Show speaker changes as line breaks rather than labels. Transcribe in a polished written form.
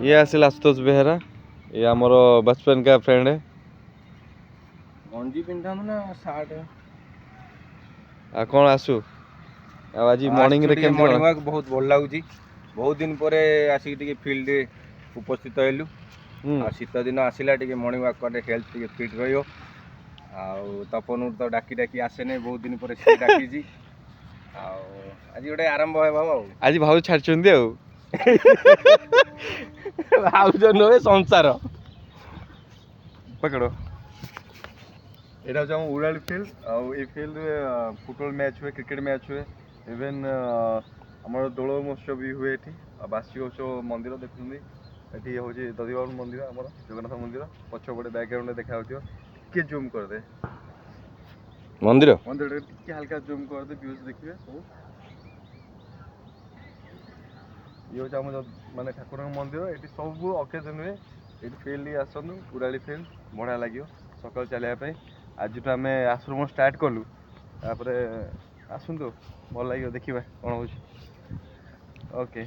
ये आसिल आशुतोष बेहेरा, ये आमर बचपन का फ्रेंड है।
गंजी पिंधा ना सार्ट
आ कौन आसु आज मॉर्निंग रे केमती
मॉर्निंग वॉक बहुत भल लगुच। बहुत दिन पर आसिक फील्ड उपस्थित हेलु। शीत दिन आसला मॉर्निंग वॉक कले हेल्थ टे फिट रही। तपन तो डाकी डाकी आसे बहुत दिन पर डाकी आज गोटे आरंभ है बाबा।
आज भाव छाड़
भाज नुहे संसार
पकड़ो। यहाँ हूँ उड़ाली field I field football match हुए, क्रिकेट मैच हुए, इवेन आम दोल महोत्सव भी हुए। ये बार्षिक उत्सव मंदिर देखुं ये हूँ दधिवान मंदिर आम जगन्नाथ मंदिर पछपटे बैकग्राउंड देखा टे जूम करदे
मंदिर
मंदिर टे हल्का जूम करदे व्यूज देखिए सब। ये हूँ आम मानने ठाकुर मंदिर ये सब अकेजन हुए ये फील्ड आसतु उड़ाली फील्ड बढ़िया लगे सकाल चलने। आज तो आम आश्रम स्टार्ट कलु तापर आसतु भल लगे देखा कौन हो। ओके।